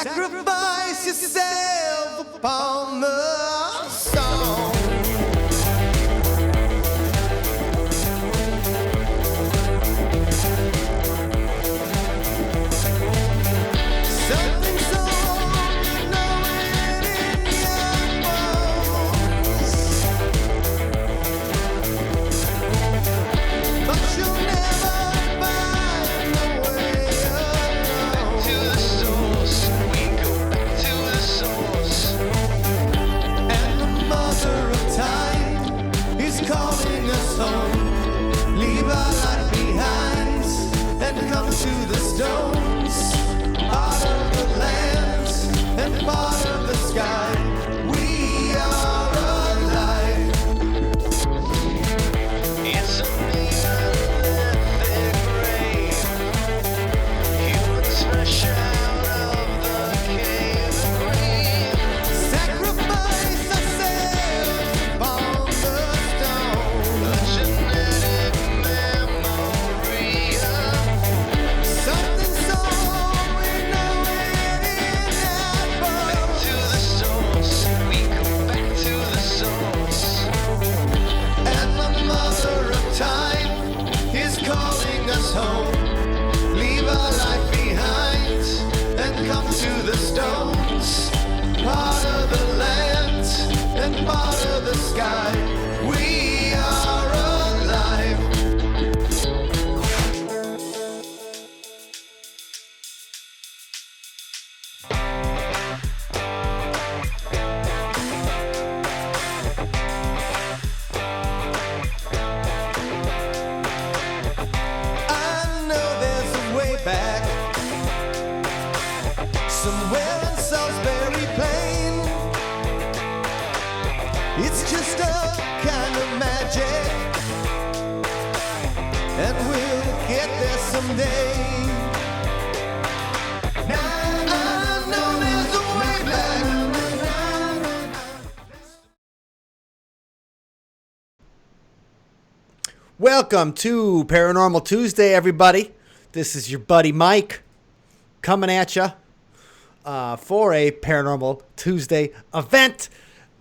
Sacrifice yourself upon the stone. Something so you know it in your bones, but you'll never find the way alone. To the source, we go back to the source. And the mother of time is calling us home. Leave our life behind and come to the stones. Part of the land and part of the sky. We are alive. It's only a grave. Humans fresh out of the cave and grave. Sacrifice ourselves upon the stone. A genetic memory of Something so we know it in our bones. to the source. We go back to the source. And the mother of time is calling us home. Leave our life behind and come to the stones. Part of the land and part of the sky. We are alive. I know there's a way back, somewhere in Salisbury Plain. It's just a kind of magic, and we'll get there someday. I know there's a way back. Welcome to Paranormal Tuesday, everybody. This is your buddy Mike coming at you for a Paranormal Tuesday event.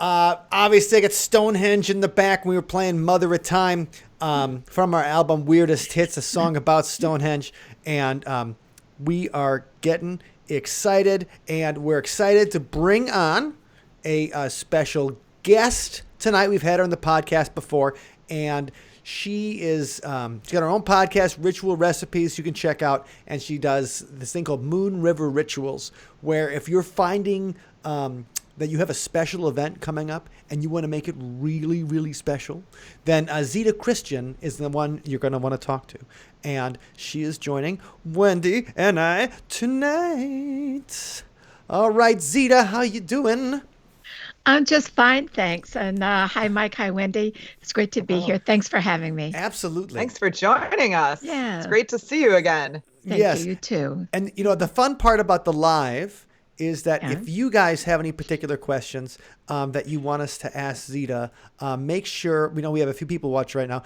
Obviously, I got Stonehenge in the back. We were playing Mother of Time from our album Weirdest Hits, a song about Stonehenge. And we are getting excited, and we're excited to bring on a special guest tonight. We've had her on the podcast before, and she is she's got her own podcast, Ritual Recipes, you can check out, and she does this thing called Moon River Rituals, where if you're finding that you have a special event coming up and you want to make it really, really special, then Zita Christian is the one you're going to want to talk to. And she is joining Wendy and I tonight. All right, Zita, how you doing? I'm just fine, thanks. And hi, Mike. Hi, Wendy. It's great to be here. Thanks for having me. Absolutely. Thanks for joining us. Yeah. It's great to see you again. Thank Yes. you too. And, you know, the fun part about the live is that Yeah. if you guys have any particular questions that you want us to ask Zita, make sure, we know we have a few people watch right now,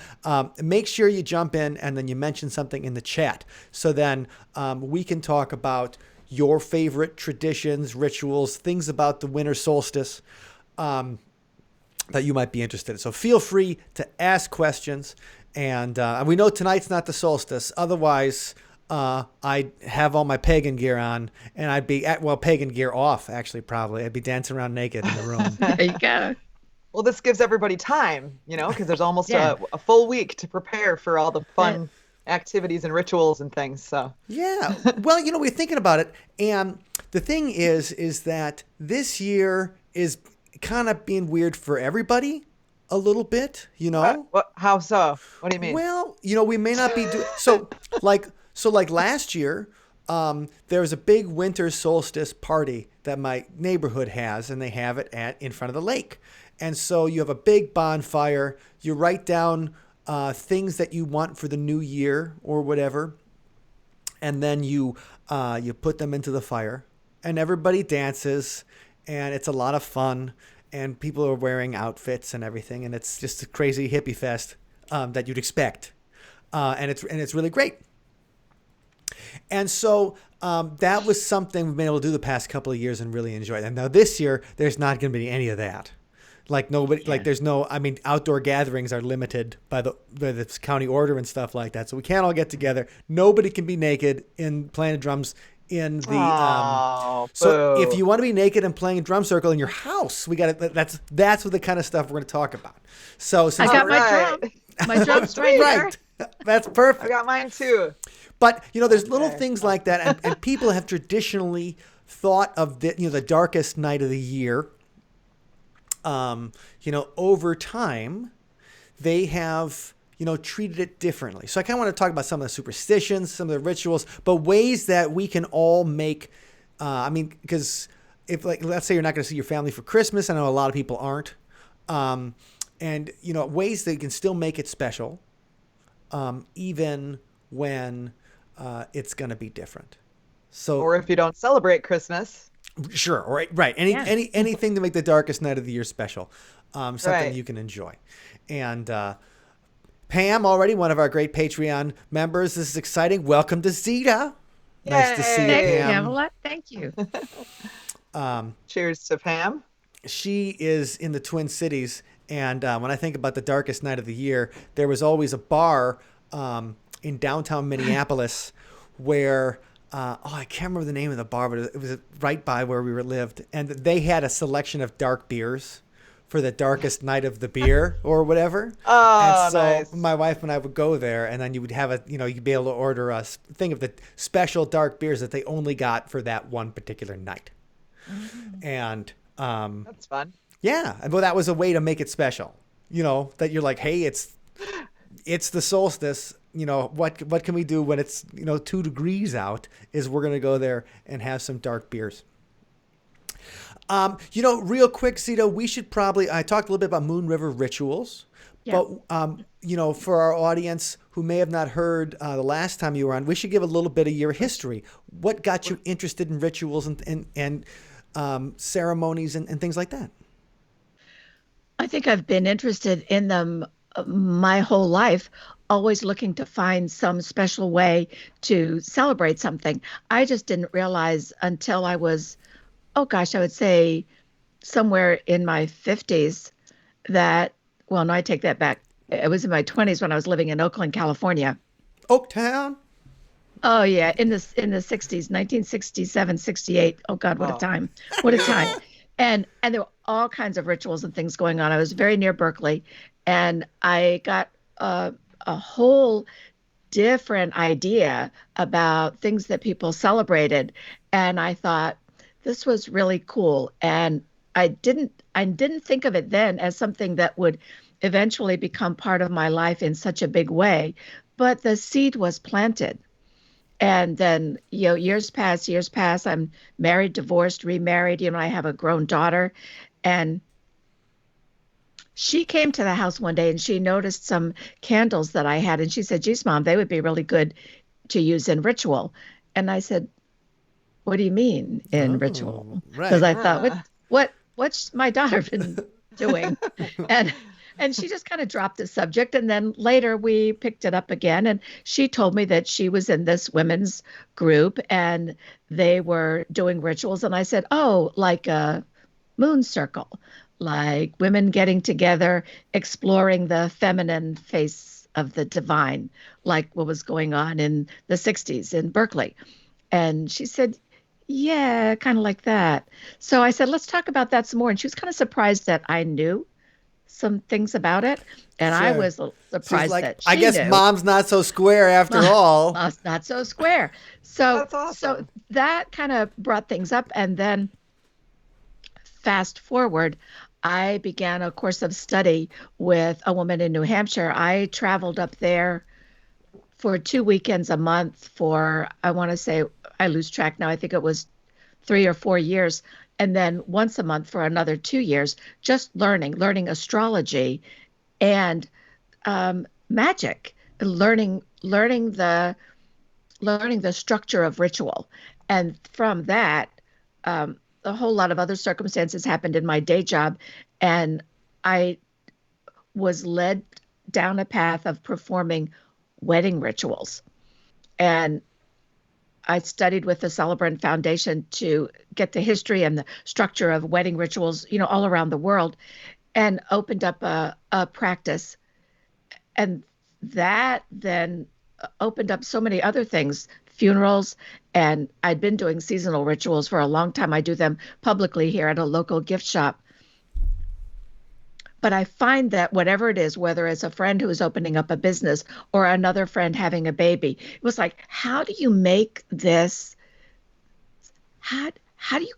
make sure you jump in and then you mention something in the chat. So then we can talk about your favorite traditions, rituals, things about the winter solstice that you might be interested in. So feel free to ask questions. And we know tonight's not the solstice. Otherwise, I'd have all my pagan gear on, and I'd be pagan gear off, actually, probably. I'd be dancing around naked in the room. There you go. Well, this gives everybody time, because there's almost Yeah. a full week to prepare for all the fun activities and rituals and things. So Yeah. Well, we're thinking about it. And the thing is that this year is kind of being weird for everybody a little bit, how so? What do you mean? Well, we may not be doing so like last year, there was a big winter solstice party that my neighborhood has, and they have it in front of the lake. And so you have a big bonfire. You write down things that you want for the new year or whatever, and then you put them into the fire, and everybody dances, and it's a lot of fun, and people are wearing outfits and everything, and it's just a crazy hippie fest that you'd expect, and it's really great. And so that was something we've been able to do the past couple of years and really enjoyed. And now this year, there's not going to be any of that. Like nobody, like there's no. I mean, outdoor gatherings are limited by the county order and stuff like that. So we can't all get together. Nobody can be naked in playing drums in the. Oh, So if boo. you want to be naked and playing a drum circle in your house, we got to. That's what the kind of stuff we're going to talk about. So I since got my Alright. drum. My drum's right here. right, that's I perfect. got mine too. But there's little Okay. things like that, and people have traditionally thought of the darkest night of the year. Over time, they have treated it differently. So I kind of want to talk about some of the superstitions, some of the rituals, but ways that we can all make. Because if let's say you're not going to see your family for Christmas, I know a lot of people aren't, and ways that you can still make it special, even when it's going to be different. So Or if you don't celebrate Christmas. sure, right. Anything to make the darkest night of the year special, something Right. you can enjoy. And Pam, already one of our great Patreon members. This is exciting. Welcome to Zita. Nice to see you, Thanks, Yay. Pam. Pamela. Thank you. Cheers to Pam. She is in the Twin Cities, and when I think about the darkest night of the year, there was always a bar in downtown Minneapolis where I can't remember the name of the bar, but it was right by where we lived, and they had a selection of dark beers for the darkest night of the beer or whatever. Oh, And so nice. my wife and I would go there, and then you would have you'd be able to order a thing of the special dark beers that they only got for that one particular night. And That's fun. yeah, well, that was a way to make it special. That you're like, hey, it's the solstice. What can we do when it's 2 degrees out? Is we're gonna go there and have some dark beers. Real quick, Zita, we should probably. I talked a little bit about Moon River rituals, Yeah. but for our audience who may have not heard the last time you were on, we should give a little bit of your history. What got you interested in rituals and ceremonies and things like that? I think I've been interested in them my whole life, always looking to find some special way to celebrate something. I just didn't realize until I was, oh gosh, I would say somewhere in my 50s that, well, no, I take that back. It was in my 20s when I was living in Oakland, California. Oaktown. Oh yeah, in the 60s, 1967, 68. Oh God, what a Oh. time. What a time. And there were all kinds of rituals and things going on. I was very near Berkeley, and I got a whole different idea about things that people celebrated, and I thought this was really cool. And I didn't think of it then as something that would eventually become part of my life in such a big way, but the seed was planted. And then, years pass. I'm married, divorced, remarried. I have a grown daughter. And she came to the house one day and she noticed some candles that I had. And she said, geez, Mom, they would be really good to use in ritual. And I said, what do you mean in ritual? right. Because I thought, what's my daughter been doing? And and she just kind of dropped the subject. And then later we picked it up again. And she told me that she was in this women's group and they were doing rituals. And I said, oh, like a moon circle, like women getting together, exploring the feminine face of the divine, like what was going on in the 60s in Berkeley. And she said, yeah, kind of like that. So I said, let's talk about that some more. And she was kind of surprised that I knew some things about it. And I Sure. was She's surprised like, that I she guess knew. Mom's not so square after all. Not so square. So, That's awesome. so that kind of brought things up. And then fast forward, I began a course of study with a woman in New Hampshire. I traveled up there for 2 weekends a month for, I want to say, I lose track now. I think it was 3 or 4 years. And then once a month for another 2 years, just learning astrology and magic, learning the structure of ritual. And from that, a whole lot of other circumstances happened in my day job, and I was led down a path of performing wedding rituals. And I studied with the Celebrant Foundation to get the history and the structure of wedding rituals, all around the world, and opened up a practice. And that then opened up so many other things, funerals. And I'd been doing seasonal rituals for a long time. I do them publicly here at a local gift shop. But I find that whatever it is, whether it's a friend who is opening up a business or another friend having a baby, it was like, how do you make this? How do you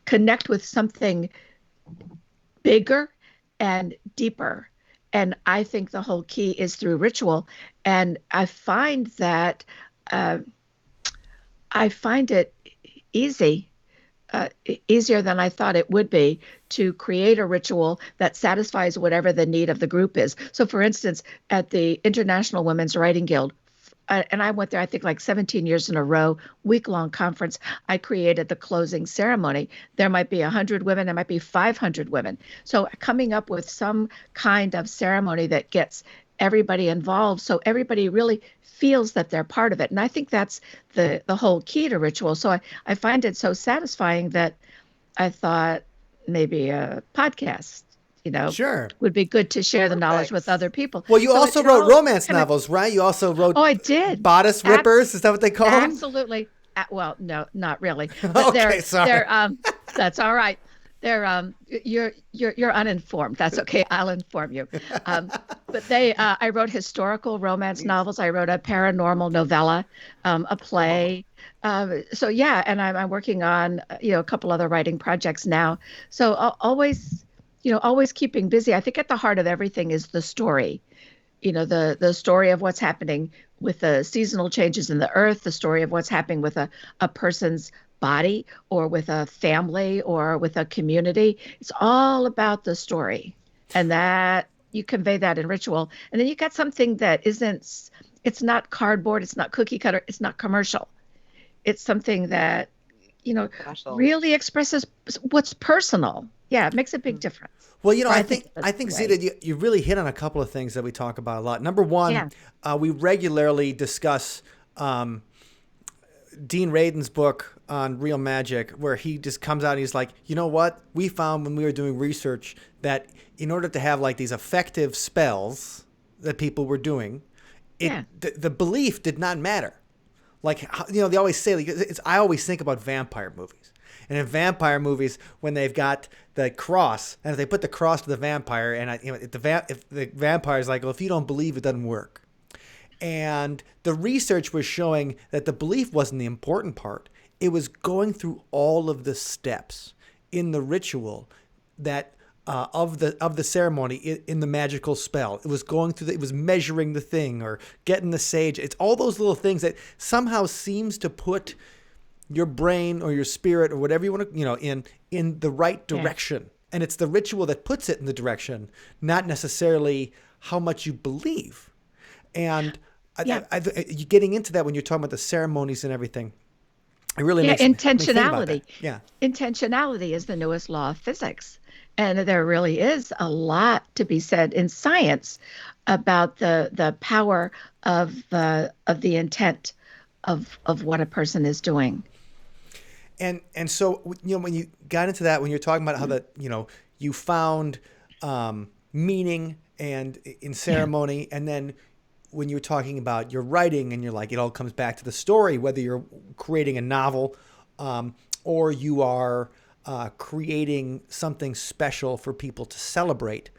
connect with something bigger and deeper? And I think the whole key is through ritual. And I find that I find it easy, easier than I thought it would be to create a ritual that satisfies whatever the need of the group is. So, for instance, at the International Women's Writing Guild, and I went there, I think, like 17 years in a row, week-long conference. I created the closing ceremony. There might be 100 women, there might be 500 women. So coming up with some kind of ceremony that gets everybody involved, so everybody really feels that they're part of it. And I think that's the whole key to ritual. So I find it so satisfying that I thought maybe a podcast, Sure. would be good to share the knowledge Perfect. with other people. Well, you So also it wrote all romance kinda- novels, right? You also wrote Oh, I did. bodice rippers. Is that what they call them? Absolutely. Well, no, not really. But Okay, sorry. That's all right. You're uninformed. That's okay. I'll inform you. But I wrote historical romance novels. I wrote a paranormal novella, a play. So yeah, and I'm working on a couple other writing projects now. So always keeping busy. I think at the heart of everything is the story. The story of what's happening with the seasonal changes in the earth, the story of what's happening with a person's body or with a family or with a community. It's all about the story, and that you convey that in ritual. And then you got something that it's not cardboard, it's not cookie cutter, it's not commercial. It's something that, Special. really expresses what's personal. Yeah, it makes a big difference. Well, Or I that's think the way. Zita, you really hit on a couple of things that we talk about a lot. Number one, Yeah. we regularly discuss Dean Radin's book on real magic, where he just comes out and he's like, you know what? We found when we were doing research that in order to have like these effective spells that people were doing, the belief did not matter. Like, they always say, like, I always think about vampire movies. And in vampire movies, when they've got the cross, and if they put the cross to the vampire, and if the vampire's like, well, if you don't believe, it doesn't work. And the research was showing that the belief wasn't the important part. It was going through all of the steps in the ritual that of the ceremony in the magical spell. It was going through it was measuring the thing or getting the sage. It's all those little things that somehow seems to put your brain or your spirit or whatever you want to, in the right direction. Yeah. And it's the ritual that puts it in the direction, not necessarily how much you believe. And you getting into that when you're talking about the ceremonies and everything, it really makes me think about that. Yeah. Intentionality is the newest law of physics. And there really is a lot to be said in science about the power of the intent of what a person is doing. And so, when you got into that, when you're talking about how you found meaning and in ceremony, and then when you're talking about your writing and you're like, it all comes back to the story, whether you're creating a novel or you are creating something special for people to celebrate.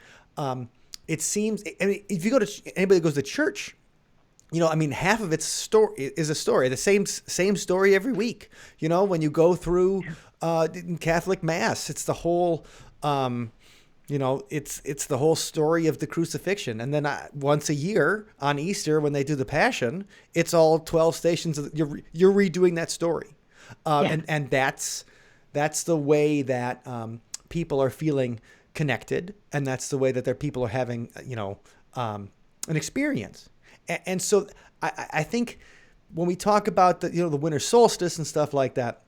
It seems, if you anybody that goes to church, half of its story is a story, the same story every week. When you go through Catholic Mass, it's the whole, it's the whole story of the crucifixion. And then once a year on Easter, when they do the Passion, it's all 12 stations. You're redoing that story, and that's the way that people are feeling connected, and that's the way that their people are having an experience. And so I think when we talk about the winter solstice and stuff like that,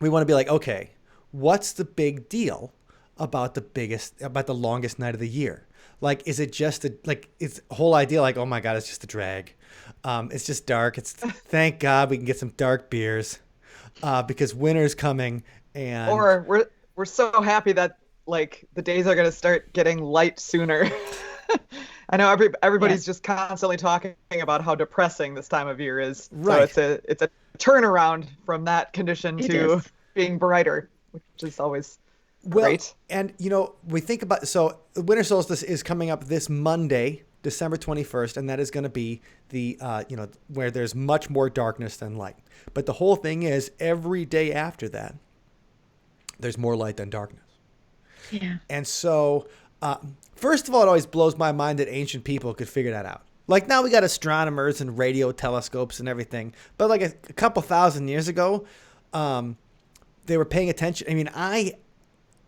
we want to be like, okay, what's the big deal about the longest night of the year? Like, is it just is the whole idea like, oh my God, it's just a drag? It's just dark. Thank God we can get some dark beers because winter's coming. And Or we're so happy that like the days are going to start getting light sooner. I know everybody's just constantly talking about how depressing this time of year is. Right. So it's a turnaround from that condition It to is. being brighter, which is always well, great. and we think about the winter solstice is coming up this Monday, December 21st, and that is going to be the where there's much more darkness than light. But the whole thing is every day after that, there's more light than darkness. Yeah. And so, first of all, it always blows my mind that ancient people could figure that out. Like now we got astronomers and radio telescopes and everything. But like a couple thousand years ago, they were paying attention. I mean, I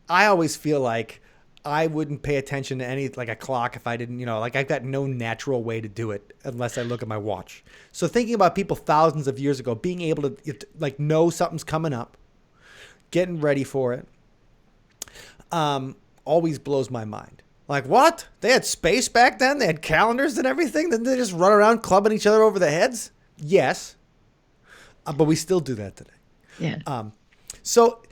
always feel like I wouldn't pay attention to any, like a clock if I didn't, like I've got no natural way to do it unless I look at my watch. So thinking about people thousands of years ago being able to like know something's coming up, getting ready for it, always blows my mind. Like, what? They had space back then? They had calendars and everything? Didn't they just run around clubbing each other over the heads? Yes. But we still do that today. Yeah. So,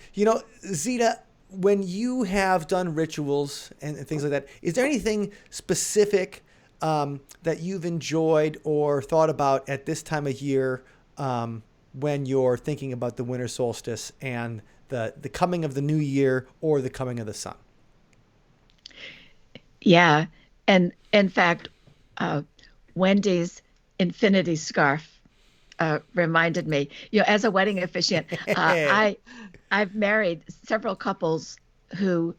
Zita, when you have done rituals and things like that, is there anything specific that you've enjoyed or thought about at this time of year when you're thinking about the winter solstice and the coming of the new year or the coming of the sun? Yeah. And in fact, Wendy's infinity scarf reminded me, as a wedding officiant, I've married several couples who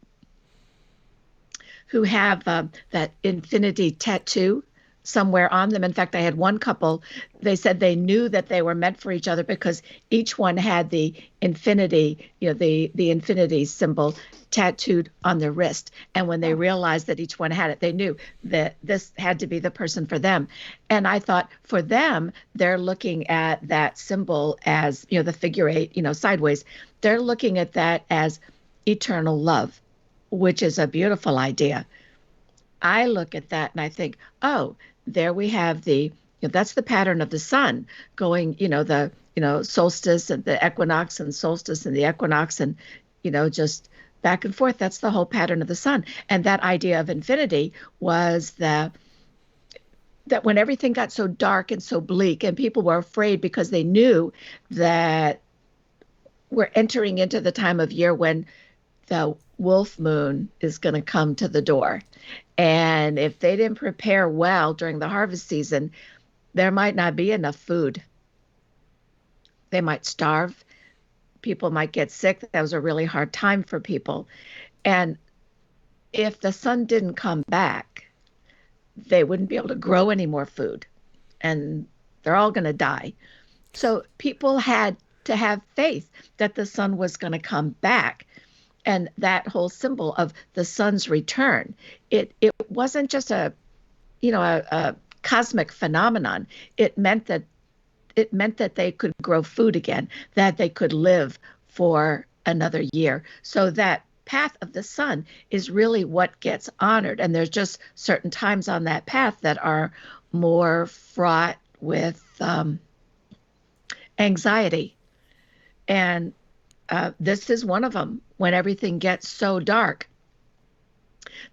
have that infinity tattoo somewhere on them. In fact, I had one couple, they said they knew that they were meant for each other because each one had the infinity, the infinity symbol tattooed on their wrist. And when they realized that each one had it, they knew that this had to be the person for them. And I thought for them, they're looking at that symbol as, the figure 8, sideways. They're looking at that as eternal love, which is a beautiful idea. I look at that and I think, oh, there we have that's the pattern of the sun going, the solstice and the equinox and solstice and the equinox and, just back and forth. That's the whole pattern of the sun. And that idea of infinity was that when everything got so dark and so bleak and people were afraid because they knew that we're entering into the time of year when the wolf moon is going to come to the door. And if they didn't prepare well during the harvest season, there might not be enough food. They might starve. People might get sick. That was a really hard time for people. And if the sun didn't come back, they wouldn't be able to grow any more food. And they're all going to die. So people had to have faith that the sun was going to come back. And that whole symbol of the sun's return, it wasn't just a cosmic phenomenon. It meant that they could grow food again, that they could live for another year. So that path of the sun is really what gets honored. And there's just certain times on that path that are more fraught with anxiety. And this is one of them, when everything gets so dark.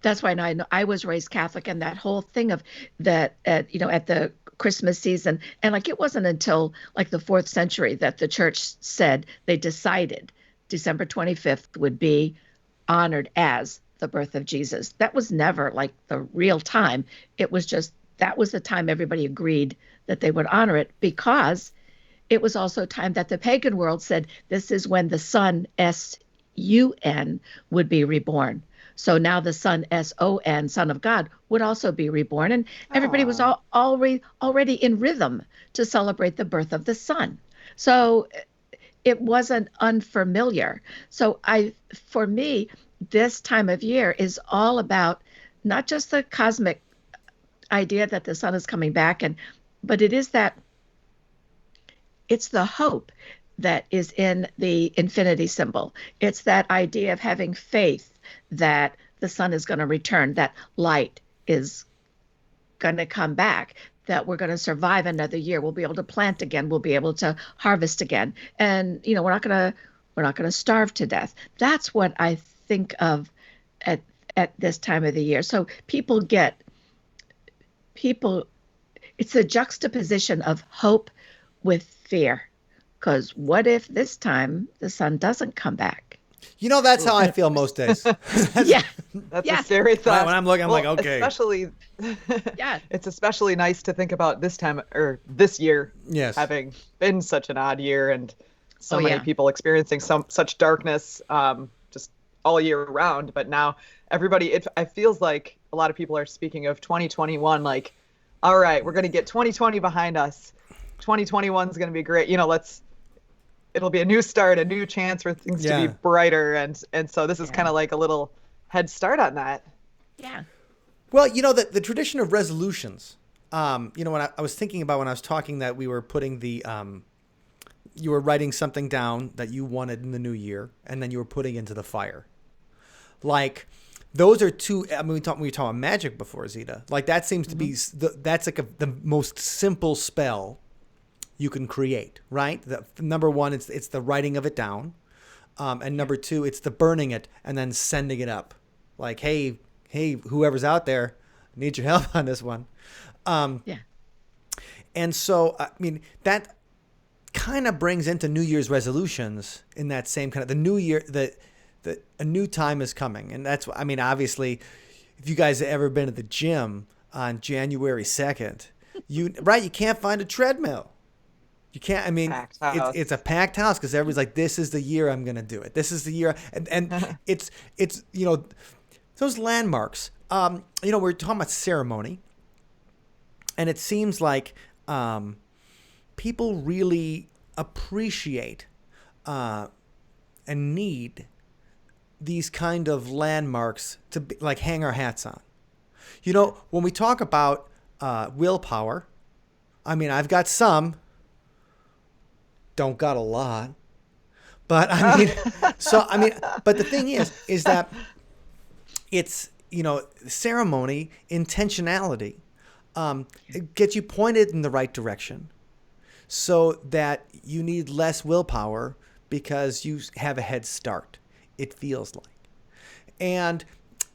That's why I was raised Catholic, and that whole thing of that, at the Christmas season, and it wasn't until the 4th century that the church said they decided December 25th would be honored as the birth of Jesus. That was never the real time. It was just, that was the time everybody agreed that they would honor it, because it was also time that the pagan world said this is when the sun, S-U-N, would be reborn. So now the Son, S-O-N, Son of God, would also be reborn. And everybody was already in rhythm to celebrate the birth of the sun. So it wasn't unfamiliar. So for me, this time of year is all about not just the cosmic idea that the sun is coming back, but it is that it's the hope that is in the infinity symbol. It's that idea of having faith that the sun is going to return, that light is going to come back, that we're going to survive another year. We'll be able to plant again. We'll be able to harvest again. And, we're not going to starve to death. That's what I think of at this time of the year. So people, it's a juxtaposition of hope with fear. Because what if this time the sun doesn't come back? That's how I feel most days. Yeah. That's a scary thought. When I'm looking, I'm like, okay. Especially, Yeah. it's especially nice to think about this time or this year Yes. having been such an odd year and so Oh, many yeah. people experiencing such darkness just all year round. But now everybody, it feels like a lot of people are speaking of 2021 like, all right, we're going to get 2020 behind us. 2021 is going to be great. It'll be a new start, a new chance for things to be brighter. And so this is kind of like a little head start on that. Yeah. Well, the tradition of resolutions, when I was thinking about when I was talking that we were putting you were writing something down that you wanted in the new year, and then you were putting into the fire. Like, those are two, we were talking about magic before, Zita. Like, that seems to be, that's like the most simple spell you can create, right? Number one, it's the writing of it down. And number two, it's the burning it and then sending it up. Like, hey, whoever's out there, I need your help on this one. Yeah. And so, that kind of brings into New Year's resolutions in that same kind of, the new year, a new time is coming. And that's, obviously, if you guys have ever been at the gym on January 2nd, you can't find a treadmill. You can't, it's a packed house because everybody's like, this is the year I'm going to do it. This is the year. And it's those landmarks, we're talking about ceremony, and it seems like people really appreciate and need these kind of landmarks to be, like, hang our hats on. When we talk about willpower, I've got some, don't got a lot, but but the thing is that it's, ceremony, intentionality, it gets you pointed in the right direction so that you need less willpower because you have a head start, it feels like. And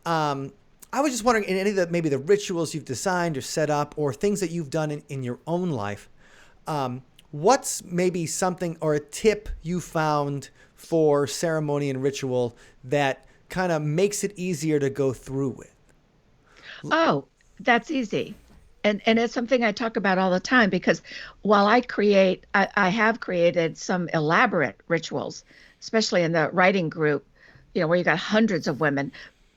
I was just wondering, in any of maybe the rituals you've designed or set up or things that you've done in your own life, what's maybe something or a tip you found for ceremony and ritual that kind of makes it easier to go through with? Oh, that's easy. And it's something I talk about all the time because while I have created some elaborate rituals, especially in the writing group, where you got hundreds of women.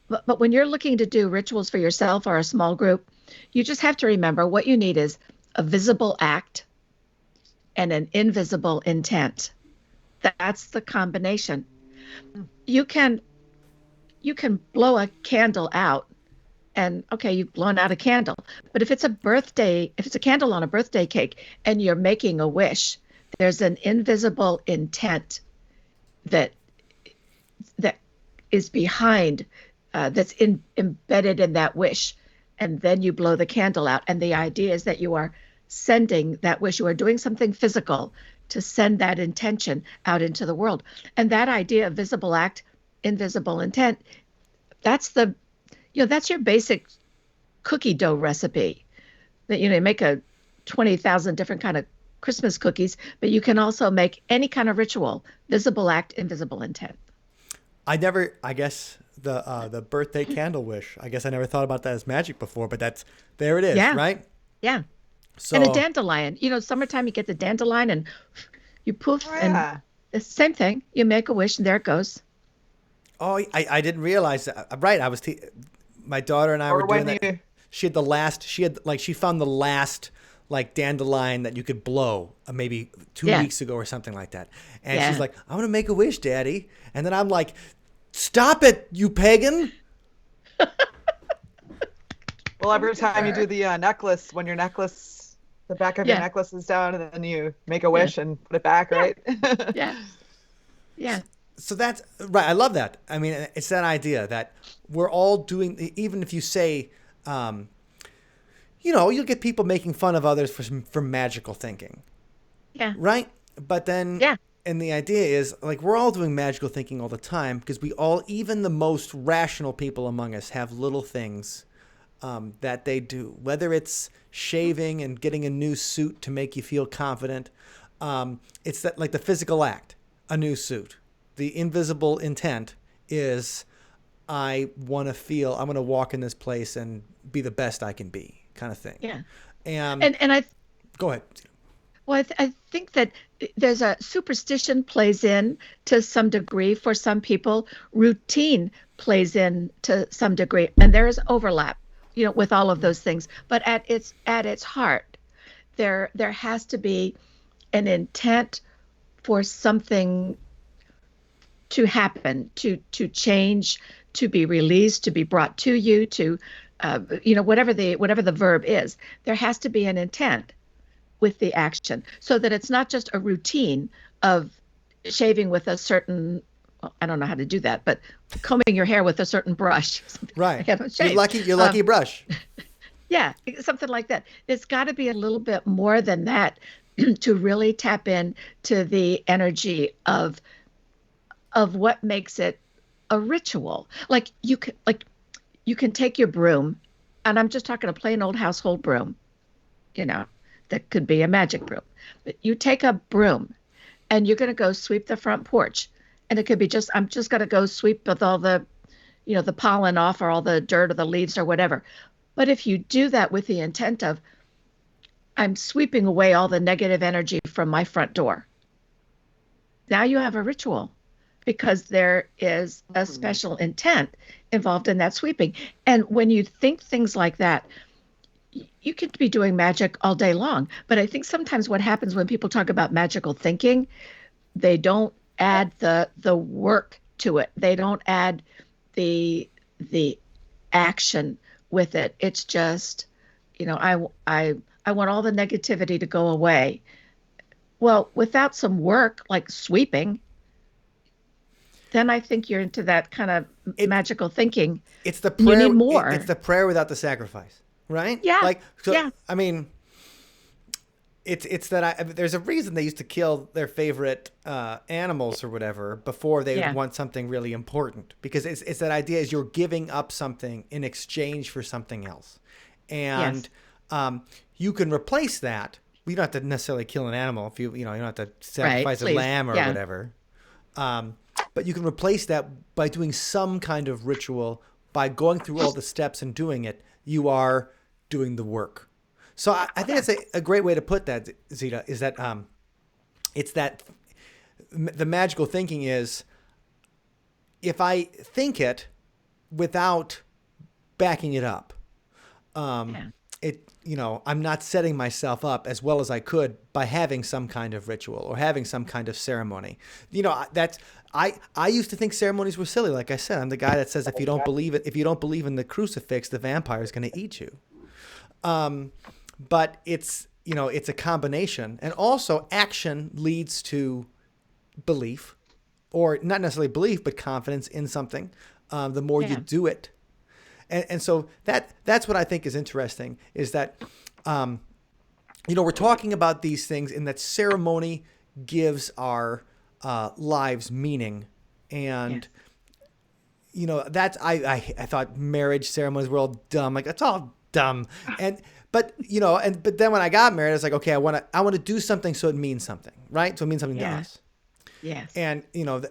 But when you're looking to do rituals for yourself or a small group, you just have to remember what you need is a visible act and an invisible intent. That's the combination. You can blow a candle out and okay, you've blown out a candle. But if it's a candle on a birthday cake and you're making a wish, there's an invisible intent that is behind, that's embedded in that wish. And then you blow the candle out. And the idea is that you are sending that wish. You are doing something physical to send that intention out into the world. And that idea of visible act, invisible intent, that's your basic cookie dough recipe. That you make a 20,000 different kind of Christmas cookies, but you can also make any kind of ritual, visible act, invisible intent. I guess the birthday candle wish, I guess I never thought about that as magic before, but there it is, Yeah. right? Yeah. So, and a dandelion, summertime you get the dandelion and you poof and the same thing. You make a wish and there it goes. Oh, I didn't realize that. Right. My daughter and I were doing that. She found the last like dandelion that you could blow maybe 2 weeks ago or something like that. And she's like, I'm going to make a wish, Daddy. And then I'm like, stop it, you pagan. Well, every time you do the necklace, when the back of your necklace is down, and then you make a wish and put it back, right? Yeah. So that's right. I love that. It's that idea that we're all doing, even if you say, you'll get people making fun of others for magical thinking, Yeah. right? But then, Yeah. and the idea is like we're all doing magical thinking all the time because we all, even the most rational people among us, have little things that they do, whether it's shaving and getting a new suit to make you feel confident. It's that like the physical act, a new suit. The invisible intent is I want to walk in this place and be the best I can be, kind of thing. Yeah. And And I go ahead. Well, I think that there's a superstition plays in to some degree for some people. Routine plays in to some degree, and there is overlap, with all of those things. But at its heart, there has to be an intent for something to happen, to change, to be released, to be brought to you, to whatever the verb is. There has to be an intent with the action, so that it's not just a routine of shaving with a certain, well, I don't know how to do that, but combing your hair with a certain brush. Right. I don't shave. You're lucky brush. Yeah, something like that. It's got to be a little bit more than that to really tap in to the energy of what makes it a ritual. Like you can take your broom, and I'm just talking a plain old household broom, that could be a magic broom. But you take a broom and you're going to go sweep the front porch. And it could be I'm just going to go sweep with all the, the pollen off or all the dirt or the leaves or whatever. But if you do that with the intent of, I'm sweeping away all the negative energy from my front door, now you have a ritual, because there is a special intent involved in that sweeping. And when you think things like that, you could be doing magic all day long. But I think sometimes what happens when people talk about magical thinking, they don't add the work to it. They don't add the action with it. It's just, I want all the negativity to go away. Well, without some work like sweeping, then I think you're into that kind of magical thinking. It's the prayer. You need more. It's the prayer without the sacrifice. Right? Yeah. Yeah. I mean, it's that there's a reason they used to kill their favorite animals or whatever before they would want something really important, because it's that idea is you're giving up something in exchange for something else, and you can replace that. You don't have to necessarily kill an animal if you don't have to sacrifice a lamb or whatever, but you can replace that by doing some kind of ritual, by going through all the steps and doing it. You are doing the work. So I think it's a great way to put that, Zita, is that it's that the magical thinking is, if I think it without backing it up, I'm not setting myself up as well as I could by having some kind of ritual or having some kind of ceremony. I used to think ceremonies were silly. Like I said, I'm the guy that says if you don't believe in the crucifix, the vampire is going to eat you. But it's a combination, and also action leads to belief, or not necessarily belief, but confidence in something. The more you do it, and so that's what I think is interesting, is that we're talking about these things in that ceremony gives our lives meaning, and that's I thought marriage ceremonies were all dumb. Like, that's all dumb, but then when I got married, I was like, okay, I want to do something so it means something, right? So it means something to us. Yes. And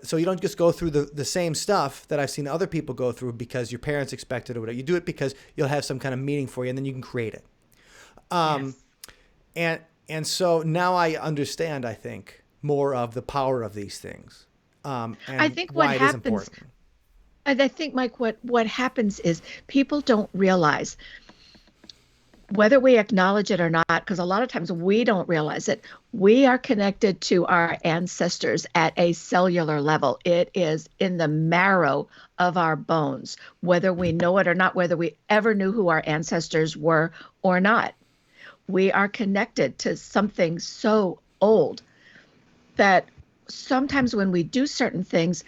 so you don't just go through the same stuff that I've seen other people go through because your parents expect it or whatever. You do it because you'll have some kind of meaning for you, and then you can create it. And so now I understand, I think, more of the power of these things. And I think why it is important. And I think, Mike, what happens is people don't realize, whether we acknowledge it or not, because a lot of times we don't realize it, we are connected to our ancestors at a cellular level. It is in the marrow of our bones, whether we know it or not, whether we ever knew who our ancestors were or not. We are connected to something so old that sometimes when we do certain things,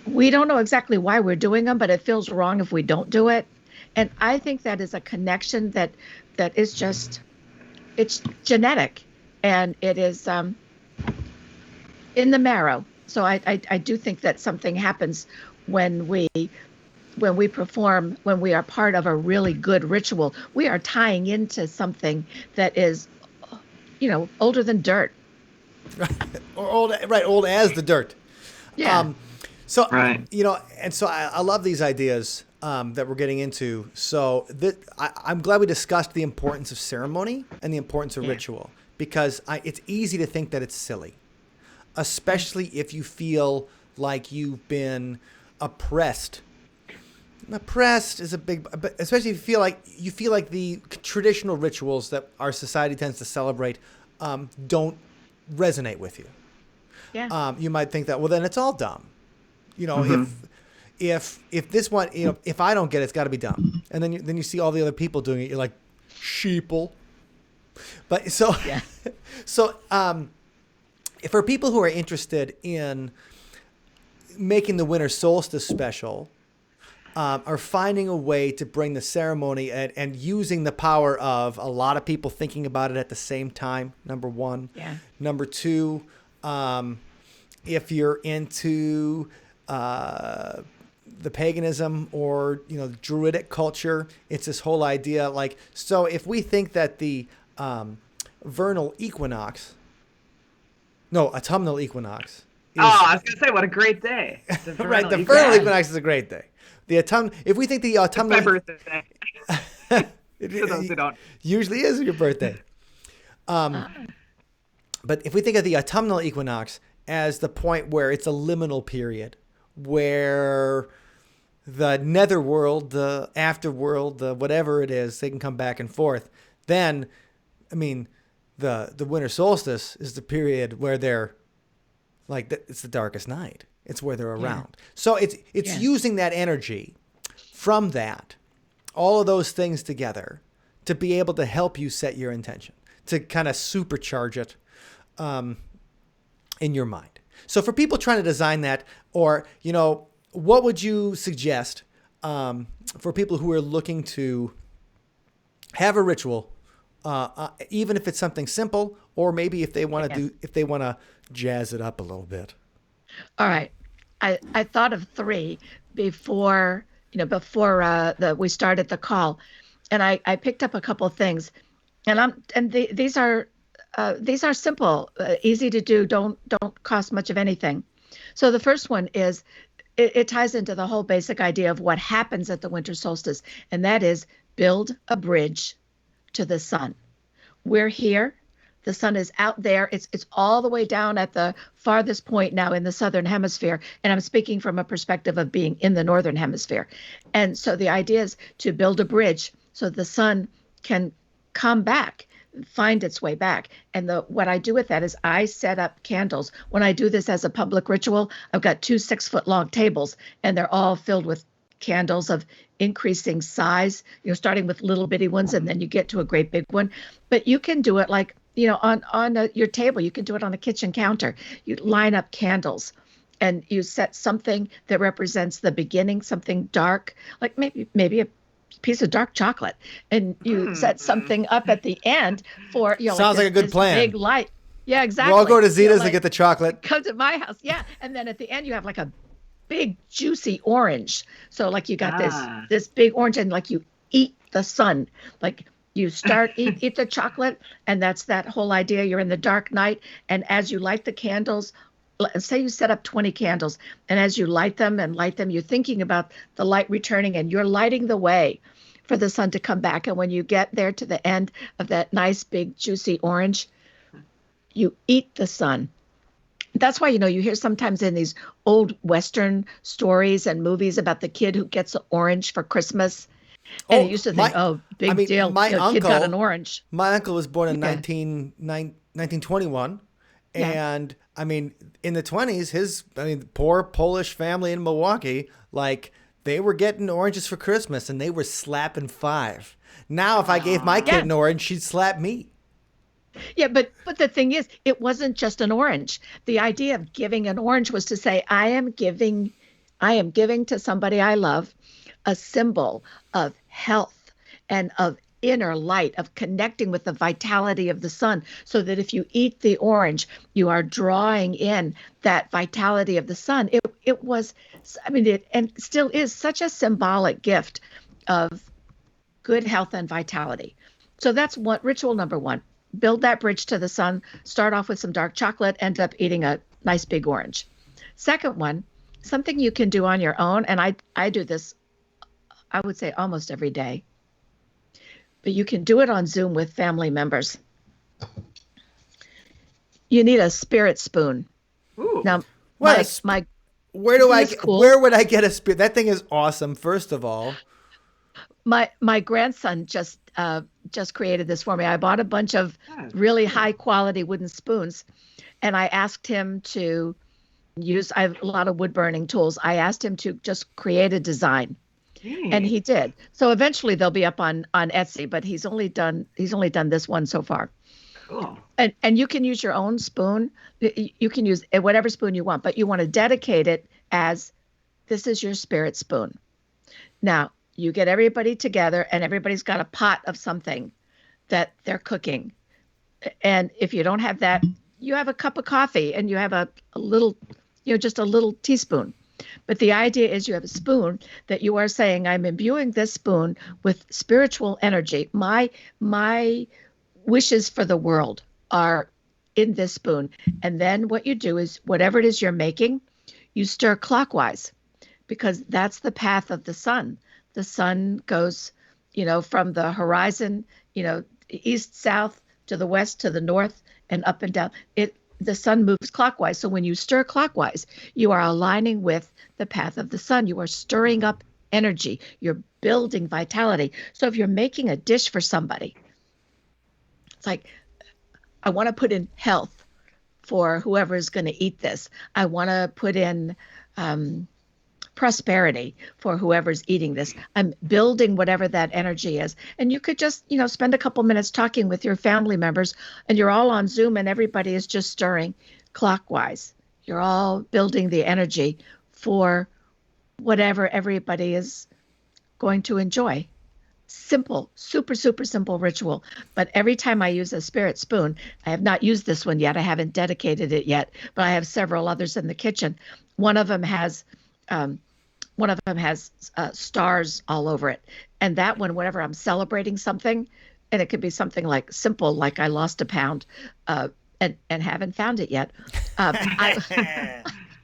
we don't know exactly why we're doing them, but it feels wrong if we don't do it. And I think that is a connection that that is just, it's genetic, and it is in the marrow. So I do think that something happens when we perform, when we are part of a really good ritual. We are tying into something that is, older than dirt. Or old as the dirt. Yeah. So, Right. and so I love these ideas that we're getting into. So I'm glad we discussed the importance of ceremony and the importance of ritual, because it's easy to think that it's silly, especially if you feel like you've been oppressed. Oppressed is a big, but especially if you feel like the traditional rituals that our society tends to celebrate don't resonate with you. Yeah. You might think that, well, then it's all dumb. If this one, if I don't get it, it's got to be dumb. And then you see all the other people doing it. You're like, sheeple. But so, Yeah. so for people who are interested in making the winter solstice special, are finding a way to bring the ceremony and using the power of a lot of people thinking about it at the same time. Number one. Yeah. Number two, if you're into the paganism or Druidic culture, it's this whole idea. Like, so if we think that the autumnal equinox is, I was gonna say, what a great day! right, the vernal equinox is a great day. If we think the autumnal, It's my birthday. For those who don't. usually is your birthday. But if we think of the autumnal equinox as the point where it's a liminal period, where the netherworld, the afterworld, the whatever it is, they can come back and forth. Then, the winter solstice is the period where they're like, it's the darkest night. It's where they're around. So it's using that energy from that, all of those things together, to be able to help you set your intention, to kind of supercharge it in your mind. So for people trying to design that, or, what would you suggest for people who are looking to have a ritual, even if it's something simple, or maybe if they want to jazz it up a little bit? All right. I thought of three before we started the call, and I picked up a couple of things, these are simple, easy to do, don't cost much of anything. So the first one is, it ties into the whole basic idea of what happens at the winter solstice, and that is build a bridge to the sun. We're here. The sun is out there. It's all the way down at the farthest point now in the southern hemisphere. And I'm speaking from a perspective of being in the northern hemisphere. And so the idea is to build a bridge so the sun can come back, find its way back. And what I do with that is I set up candles. When I do this as a public ritual, I've got 2 6-foot-long tables, and they're all filled with candles of increasing size, starting with little bitty ones, and then you get to a great big one. But you can do it like, on your table. You can do it on a kitchen counter. You line up candles, and you set something that represents the beginning, something dark, like maybe a piece of dark chocolate, and you set something up at the end for Sounds like a good plan. Big light. Yeah, exactly. We'll all go to Zita's to get the chocolate. Come to my house, yeah. And then at the end, you have like a big juicy orange. So like you got this big orange, and like you eat the sun, like. You eat the chocolate, and that's that whole idea. You're in the dark night, and as you light the candles, say you set up 20 candles, and as you light them, you're thinking about the light returning, and you're lighting the way for the sun to come back. And when you get there to the end of that nice, big, juicy orange, you eat the sun. That's why, you hear sometimes in these old Western stories and movies about the kid who gets an orange for Christmas. And you used to think, big deal. My uncle, kid got an orange. My uncle was born in 1921. And in the 20s, poor Polish family in Milwaukee, like, they were getting oranges for Christmas, and they were slapping 5. Now, if I gave my kid an orange, she'd slap me. Yeah, but the thing is, it wasn't just an orange. The idea of giving an orange was to say, I am giving to somebody I love a symbol of health and of inner light, of connecting with the vitality of the sun, so that if you eat the orange, you are drawing in that vitality of the sun. It was, I mean, it and still is such a symbolic gift of good health and vitality. So that's what ritual number one. Build that bridge to the sun, start off with some dark chocolate, end up eating a nice big orange. Second one, something you can do on your own, and I do this, I would say almost every day, but you can do it on Zoom with family members. You need a spirit spoon. Ooh. Now, What my where do I this is cool. where would I get a spirit? That thing is awesome. First of all, my grandson just created this for me. I bought a bunch of really high quality wooden spoons, and I asked him to use. I have a lot of wood burning tools. I asked him to just create a design, and he did. So eventually they'll be up on Etsy, but he's only done this one so far. Cool. And you can use your own spoon. You can use whatever spoon you want, but you want to dedicate it as this is your spirit spoon. Now, you get everybody together and everybody's got a pot of something that they're cooking. And if you don't have that, you have a cup of coffee and you have a little, just a little teaspoon. But the idea is you have a spoon that you are saying, I'm imbuing this spoon with spiritual energy. My wishes for the world are in this spoon. And then what you do is whatever it is you're making, you stir clockwise, because that's the path of the sun. The sun goes, from the horizon, east, south, to the west, to the north, and up and down. The sun moves clockwise. So when you stir clockwise, you are aligning with the path of the sun. You are stirring up energy. You're building vitality. So if you're making a dish for somebody, it's like, I want to put in health for whoever is going to eat this. I want to put in prosperity for whoever's eating this. I'm building whatever that energy is. And you could just, spend a couple minutes talking with your family members, and you're all on Zoom and everybody is just stirring clockwise. You're all building the energy for whatever everybody is going to enjoy. Simple, super, super simple ritual. But every time I use a spirit spoon, I have not used this one yet. I haven't dedicated it yet, but I have several others in the kitchen. One of them has stars all over it. And that one, whenever I'm celebrating something, and it could be something like simple, like I lost a pound and haven't found it yet,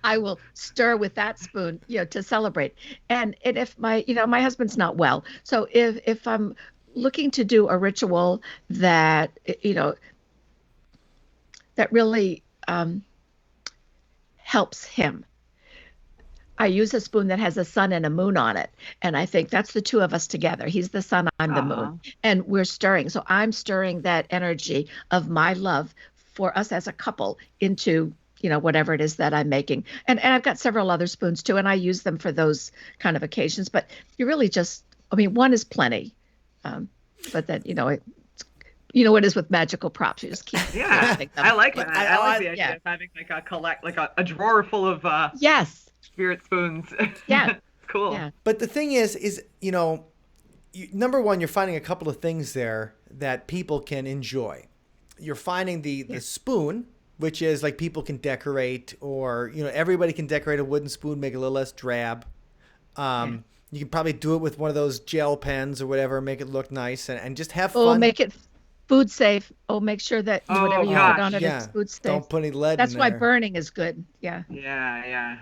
I will stir with that spoon, to celebrate. And if my husband's not well, so if I'm looking to do a ritual that, that really helps him, I use a spoon that has a sun and a moon on it. And I think that's the two of us together. He's the sun, I'm the moon. And we're stirring. So I'm stirring that energy of my love for us as a couple into, whatever it is that I'm making. And I've got several other spoons too, and I use them for those kind of occasions. But you really just, one is plenty. But then, it is with magical props. You just keep them. I like that. I like the idea of having a drawer full of yes. spirit spoons. Yeah. Cool. Yeah. but the thing is, number one, you're finding a couple of things there that people can enjoy. You're finding the spoon, which is like people can decorate, or, everybody can decorate a wooden spoon, make it a little less drab. You can probably do it with one of those gel pens or whatever, make it look nice and just have fun. Oh, make it food safe. Oh, make sure that whatever you put on it is food safe. Don't put any lead That's in why there. burning is good. Yeah. Yeah.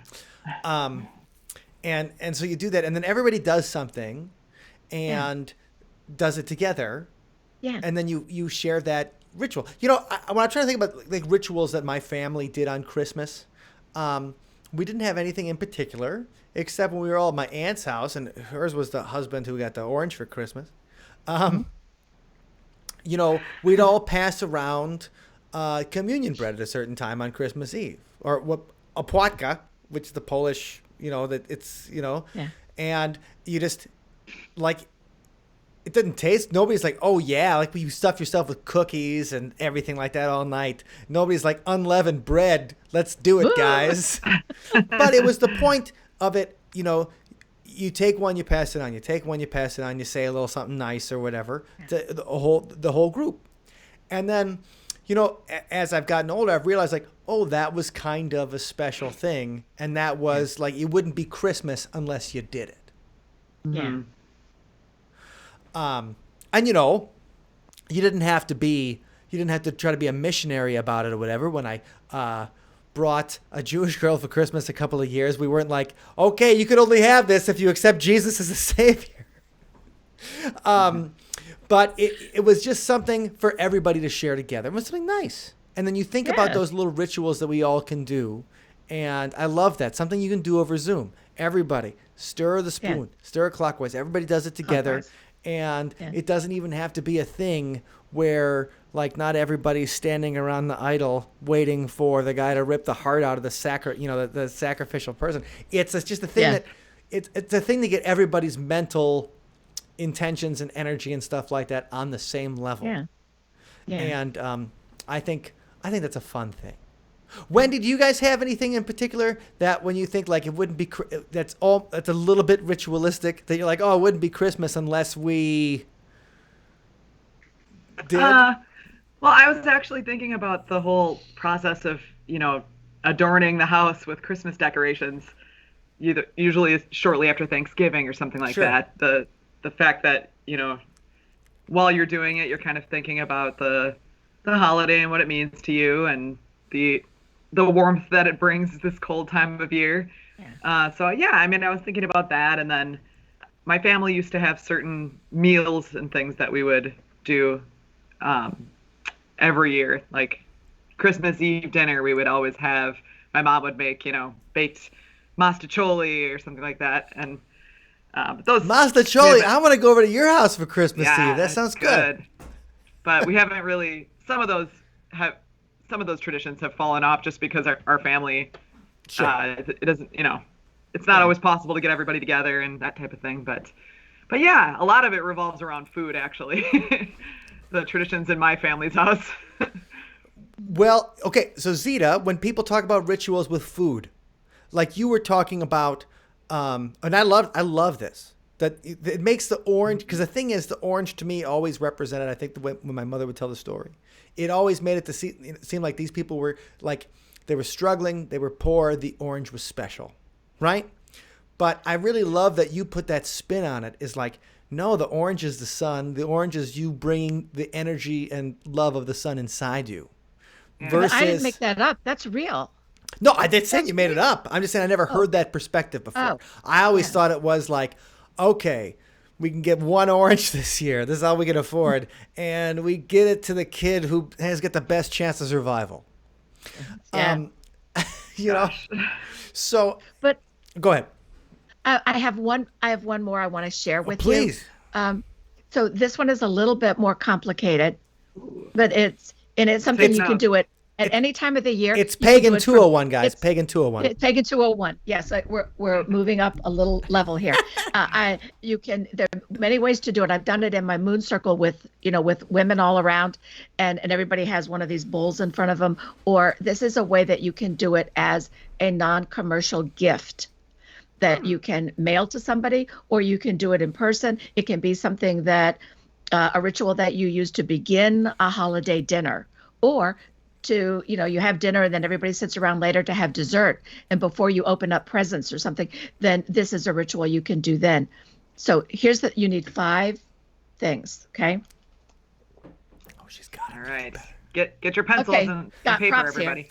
And so you do that, and then everybody does something and does it together. Yeah. And then you share that ritual. When I'm trying to think about like rituals that my family did on Christmas, we didn't have anything in particular except when we were all at my aunt's house, and hers was the husband who got the orange for Christmas. We'd all pass around communion bread at a certain time on Christmas Eve, or opłatka, which is the Polish, that it's, and you just like, it didn't taste, nobody's like, oh yeah, like you stuff yourself with cookies and everything like that all night. Nobody's like, unleavened bread, let's do it, guys. But it was the point of it, you take one, you pass it on. You take one, you pass it on. You say a little something nice or whatever to the whole group. And then, as I've gotten older, I've realized like, oh, that was kind of a special thing, and that was like it wouldn't be Christmas unless you did it. Yeah. And you didn't have to try to be a missionary about it or whatever. When I brought a Jewish girl for Christmas a couple of years, we weren't like, okay, you could only have this if you accept Jesus as a savior. But it was just something for everybody to share together. It was something nice. And then you think about those little rituals that we all can do. And I love that. Something you can do over Zoom. Everybody, stir the spoon, stir it clockwise. Everybody does it together. And it doesn't even have to be a thing where, like, not everybody's standing around the idol waiting for the guy to rip the heart out of the the sacrificial person. It's just a thing that it's a thing to get everybody's mental intentions and energy and stuff like that on the same level. And I think that's a fun thing. Wendy, do you guys have anything in particular that when you think like it wouldn't be that's a little bit ritualistic that you're like, oh, it wouldn't be Christmas unless we did? Well, I was actually thinking about the whole process of adorning the house with Christmas decorations. Usually shortly after Thanksgiving or something like that. The fact that while you're doing it, you're kind of thinking about the holiday and what it means to you and the warmth that it brings this cold time of year. I was thinking about that. And then my family used to have certain meals and things that we would do every year. Like Christmas Eve dinner, we would always have, my mom would make, baked mastacholi or something like that. And those mastacholi, I want to go over to your house for Christmas Eve. That sounds good. But we haven't really, some of those traditions have fallen off just because our family, it doesn't, it's not always possible to get everybody together and that type of thing. But yeah, a lot of it revolves around food, actually. The traditions in my family's house. Well, okay. So Zita, when people talk about rituals with food, like you were talking about, and I love this, that it makes the orange, because the thing is, the orange to me always represented, I think when my mother would tell the story, it always made it seem like these people were like, they were struggling, they were poor, the orange was special, right? But I really love that you put that spin on it, is like, no, the orange is the sun, the orange is you bringing the energy and love of the sun inside you. Versus, I didn't make that up. That's real. No, I didn't say you made it up. I'm just saying I never heard that perspective before. I always thought it was like, okay, we can get one orange this year. This is all we can afford. And we get it to the kid who has got the best chance of survival. So, but go ahead. I have one more I want to share with you. Please. So this one is a little bit more complicated, but it's something you can do it at any time of the year. It's Pagan 201, guys. Pagan 201. It's Pagan 201. Yes, we're moving up a little level here. There are many ways to do it. I've done it in my moon circle with women all around, and everybody has one of these bowls in front of them. Or this is a way that you can do it as a non-commercial gift that you can mail to somebody, or you can do it in person. It can be something that a ritual that you use to begin a holiday dinner, or to, you have dinner and then everybody sits around later to have dessert. And before you open up presents or something, then this is a ritual you can do then. So you need 5 things. Okay. Oh, she's got it. All right. Get your pencils and paper, everybody.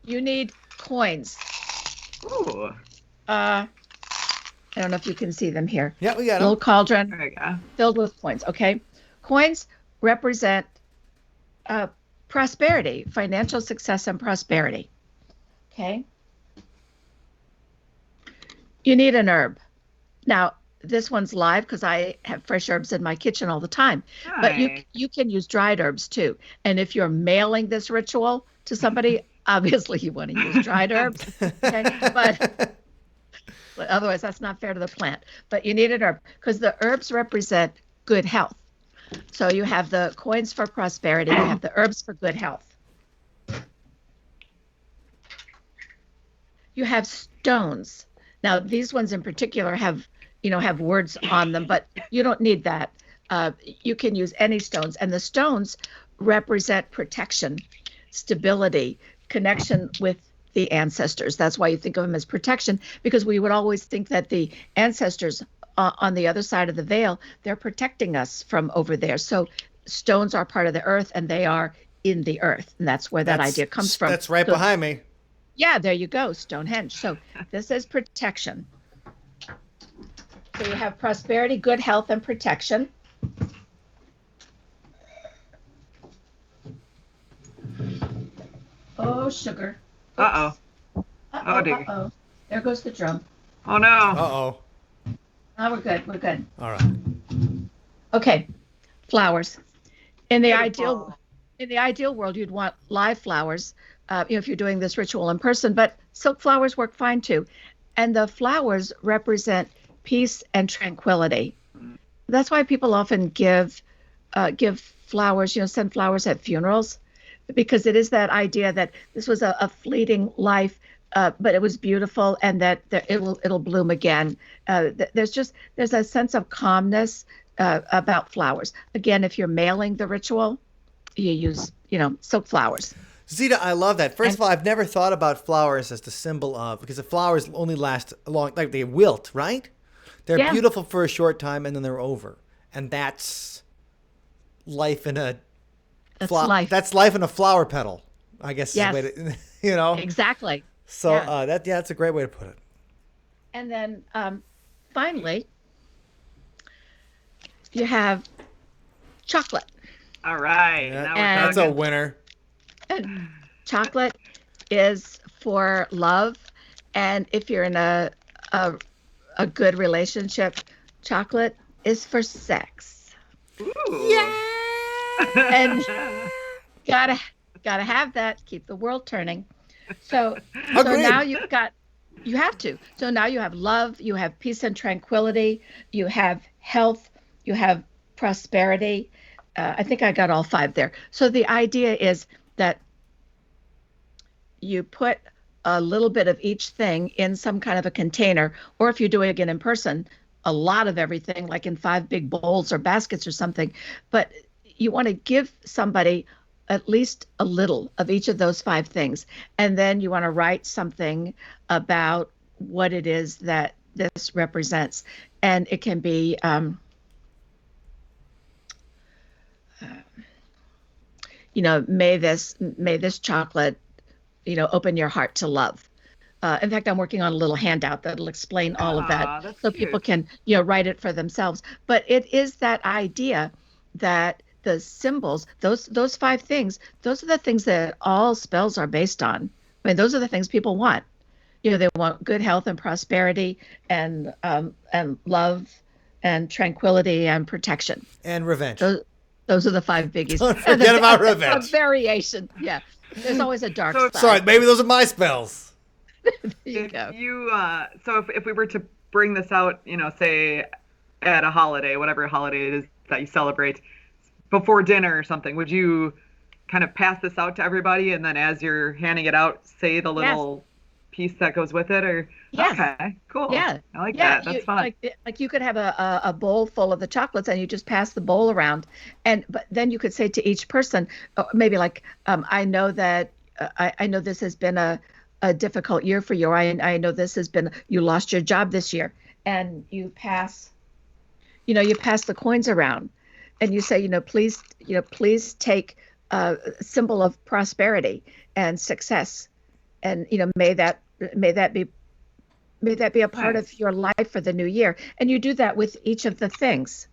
You need coins. Ooh. I don't know if you can see them here. Yeah, we got them. Little cauldron There you go. filled with coins. Okay. Coins represent prosperity, financial success and prosperity. Okay. You need an herb. Now, this one's live because I have fresh herbs in my kitchen all the time. Hi. But you can use dried herbs too. And if you're mailing this ritual to somebody, obviously you want to use dried herbs. Okay. But otherwise, that's not fair to the plant. But you need an herb because the herbs represent good health. So you have the coins for prosperity, you have the herbs for good health. You have stones. Now, these ones in particular have words on them, but you don't need that. You can use any stones, and the stones represent protection, stability, connection with the ancestors. That's why you think of them as protection, because we would always think that the ancestors on the other side of the veil, they're protecting us from over there. So stones are part of the earth, and they are in the earth, and that's where that idea comes from. That's right behind me. Yeah, there you go, Stonehenge. So this is protection. So you have prosperity, good health, and protection. Oh, sugar. Uh-oh. Uh-oh, Oh, dear. uh-oh. There goes the drum. Oh, no. Uh-oh. Oh, we're good. We're good. All right. Okay. Flowers. In the Beautiful. ideal world, you'd want live flowers, if you're doing this ritual in person, but silk flowers work fine too. And the flowers represent peace and tranquility. That's why people often give flowers, send flowers at funerals, because it is that idea that this was a fleeting life, but it was beautiful, and that it'll bloom again. There's a sense of calmness about flowers. Again, if you're mailing the ritual, you use silk flowers. Zita, I love that. First of all, I've never thought about flowers as the symbol of, because the flowers only last a long, like they wilt, right? They're beautiful for a short time and then they're over. And that's life in a life. That's life in a flower petal, I guess. Yes. Is the way to, Exactly. So that's a great way to put it. And then finally, you have chocolate. All right. Yeah, Now that's we're a talking. winner. And chocolate is for love, and if you're in a good relationship, chocolate is for sex. Ooh. And gotta have that. Keep the world turning. So Agreed. now you have to. So now you have love, you have peace and tranquility, you have health, you have prosperity. I think I got all 5 there. So the idea is that you put a little bit of each thing in some kind of a container, or if you're doing it in person, a lot of everything, like in 5 big bowls or baskets or something. But you want to give somebody at least a little of each of those 5 things. And then you want to write something about what it is that this represents. And it can be may this chocolate, open your heart to love. In fact, I'm working on a little handout that'll explain all of that, That's so cute. people can, write it for themselves. But it is that idea that the symbols, those 5 things, those are the things that all spells are based on. I mean, those are the things people want. They want good health and prosperity and love and tranquility and protection. And revenge. Those are the 5 biggies. Don't forget about revenge. A variation, yeah. There's always a dark So- side. Sorry, maybe those are my spells. There you go. So if we were to bring this out, say at a holiday, whatever holiday it is that you celebrate, before dinner or something, would you kind of pass this out to everybody, and then as you're handing it out, say the little piece that goes with it? Or Yes. Okay, cool. Yeah, I like that. That's fun. Like you could have a bowl full of the chocolates, and you just pass the bowl around, but then you could say to each person, maybe like, I know that I know this has been a difficult year for you. Or I know this has been, you lost your job this year, and you pass the coins around, and you say, please take a symbol of prosperity and success, and may that be a part of your life for the new year. And you do that with each of the things.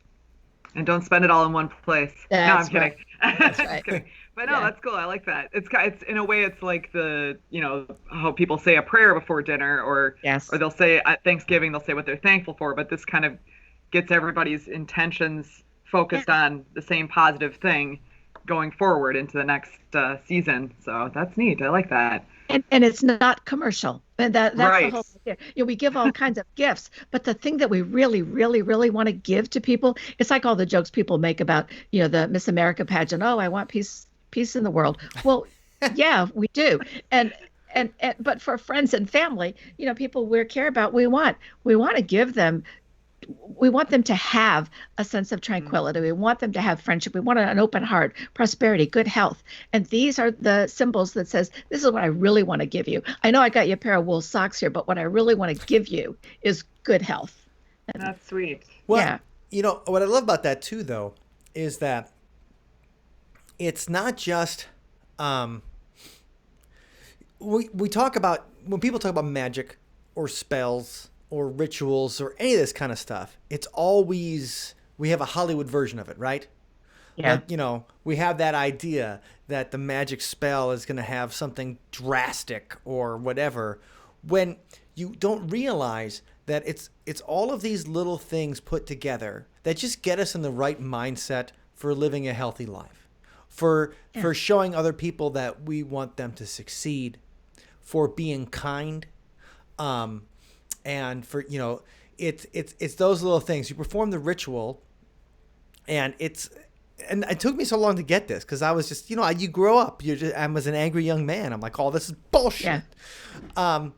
And don't spend it all in one place. That's no, I'm kidding. That's right. Just kidding. But no, Yeah. that's cool. I like that. It's in a way, it's like how people say a prayer before dinner, or they'll say at Thanksgiving, they'll say what they're thankful for. But this kind of gets everybody's intentions focused on the same positive thing going forward into the next season. So that's neat. I like that. And it's not commercial. And that's Right. the whole idea. We give all kinds of gifts, but the thing that we really, really, really want to give to people, it's like all the jokes people make about, the Miss America pageant. Oh, I want peace in the world. Well, yeah, we do. And and but for friends and family, people we care about, we want to give them, we want them to have a sense of tranquility. We want them to have friendship. We want an open heart, prosperity, good health. And these are the symbols that says, this is what I really want to give you. I know I got you a pair of wool socks here, but what I really want to give you is good health. That's sweet. Well, what I love about that too, though, is that it's not just we talk about, when people talk about magic or spells or rituals or any of this kind of stuff, it's always, we have a Hollywood version of it, right? Yeah. Like, we have that idea that the magic spell is going to have something drastic or whatever, when you don't realize that it's all of these little things put together that just get us in the right mindset for living a healthy life, for showing other people that we want them to succeed, for being kind, and for it's those little things. You perform the ritual, and it took me so long to get this, because I was just, you grow up, I was an angry young man. I'm like, oh, this is bullshit. Yeah.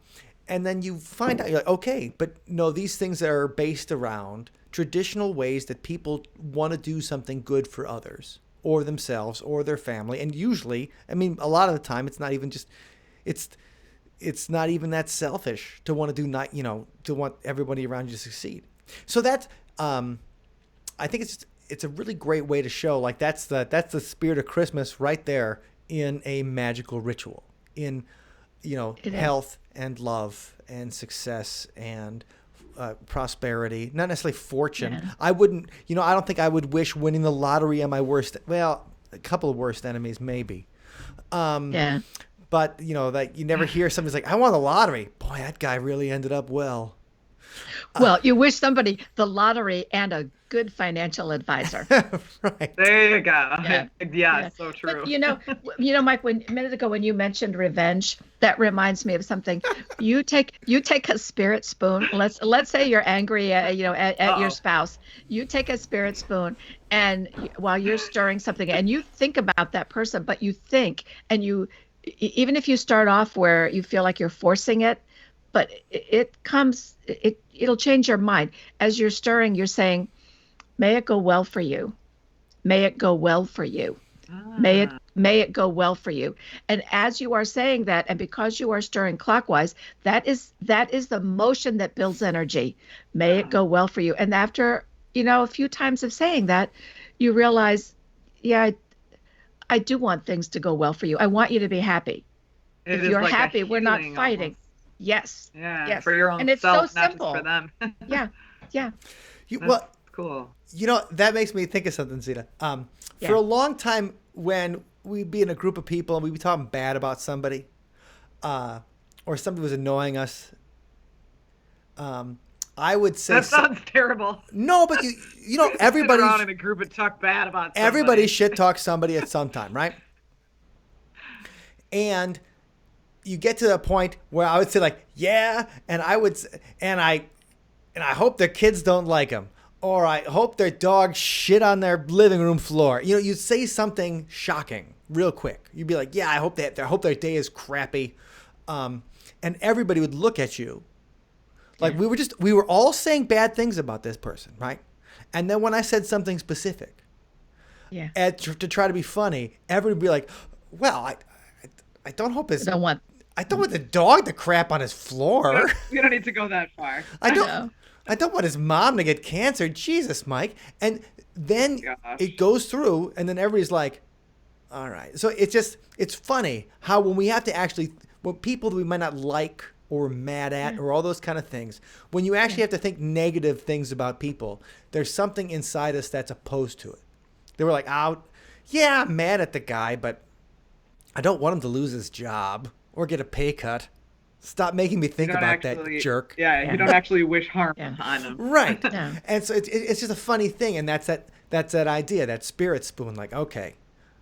And then you find out, you're like, okay, but no, these things are based around traditional ways that people want to do something good for others or themselves or their family. And usually, I mean, a lot of the time, it's not even just, it's not even that selfish to want to do to want everybody around you to succeed. So that's, I think it's a really great way to show, like, that's the spirit of Christmas right there in a magical ritual, in health and love and success and prosperity, not necessarily fortune. Yeah. I wouldn't, I don't think I would wish winning the lottery on my worst, well, a couple of worst enemies maybe. Yeah. But, that you never hear somebody's like, I won the lottery. Boy, that guy really ended up well. Well, you wish somebody the lottery and a good financial advisor. Right. There you go. Yeah, so true. But, Mike, a minute ago when you mentioned revenge, that reminds me of something. You take a spirit spoon. Let's say you're angry, at your spouse. You take a spirit spoon, and while you're stirring something, and you think about that person, but you think, and you, even if you start off where you feel like you're forcing it, but it'll change your mind. As you're stirring, you're saying, may it go well for you. May it go well for you. May it go well for you. And as you are saying that, and because you are stirring clockwise, that is the motion that builds energy. May it go well for you. And after, a few times of saying that, you realize, yeah, I do want things to go well for you. I want you to be happy. If you're like happy, we're not fighting. Almost. Yes. Yeah. Yes. For your own and it's self, so simple. Not just for them. Yeah. Yeah. Well, cool. That makes me think of something, Zita. For a long time, when we'd be in a group of people and we'd be talking bad about somebody, or somebody was annoying us, I would say that sounds terrible. No, but everybody around in a group and talk bad about somebody. Everybody shit talks somebody at some time, right? And you get to the point where I would say, like, yeah, and I hope their kids don't like them, or I hope their dog shit on their living room floor. You'd say something shocking real quick. You'd be like, yeah, I hope their day is crappy, and everybody would look at you like we were all saying bad things about this person, right? And then when I said something specific, to try to be funny, everybody would be like, well, I don't hope I don't want the dog to crap on his floor. You don't need to go that far. I don't want his mom to get cancer. Jesus, Mike. And then it goes through, and then everybody's like, all right. So it's funny how when we have to when people that we might not like or mad at or all those kind of things, when you actually have to think negative things about people, there's something inside us that's opposed to it. They were like, I'm mad at the guy, but I don't want him to lose his job or get a pay cut. Stop making me think about that jerk. Yeah, you don't actually wish harm on him. Right. Yeah. And so it's just a funny thing, and that's that idea, that spirit spoon. Like, okay,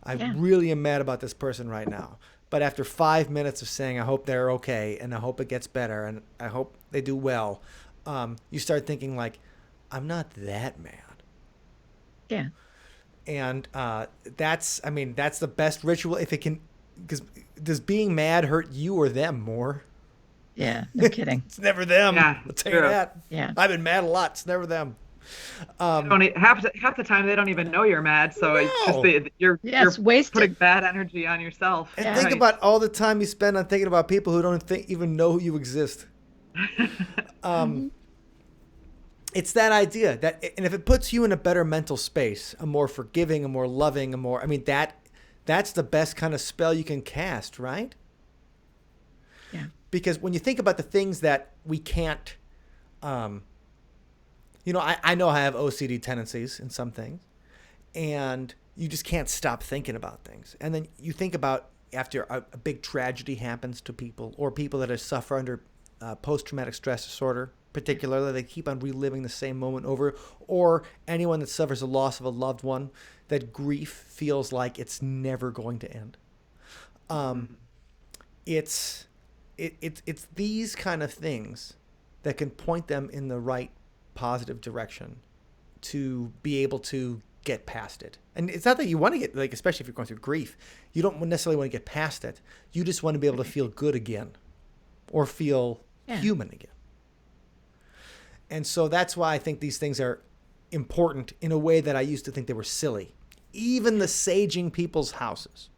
I really am mad about this person right now, but after 5 minutes of saying I hope they're okay and I hope it gets better and I hope they do well, you start thinking like, I'm not that mad. Yeah. And that's the best ritual if it can. because does being mad hurt you or them more? Yeah, no kidding. It's never them. Yeah, I'll it's tell you true. that. Yeah. I've been mad a lot. It's never them. Half the time they don't even know you're mad, so it's just No. you're Yes, wasted. putting bad energy on yourself. And Yeah. think Right. about all the time you spend on thinking about people who don't even know you exist. It's that idea that, and if it puts you in a better mental space, a more forgiving, a more loving, that's the best kind of spell you can cast, right? Yeah. Because when you think about the things that we can't, I know I have OCD tendencies in some things, and you just can't stop thinking about things. And then you think about after a big tragedy happens to people, or people that suffer under post-traumatic stress disorder, particularly, they keep on reliving the same moment over, or anyone that suffers a loss of a loved one, that grief feels like it's never going to end. It's these kind of things that can point them in the right positive direction to be able to get past it. And it's not that you want to get, like, especially if you're going through grief, you don't necessarily want to get past it. You just want to be able to feel good again, or feel human again. And so that's why I think these things are important in a way that I used to think they were silly. Even the saging people's houses,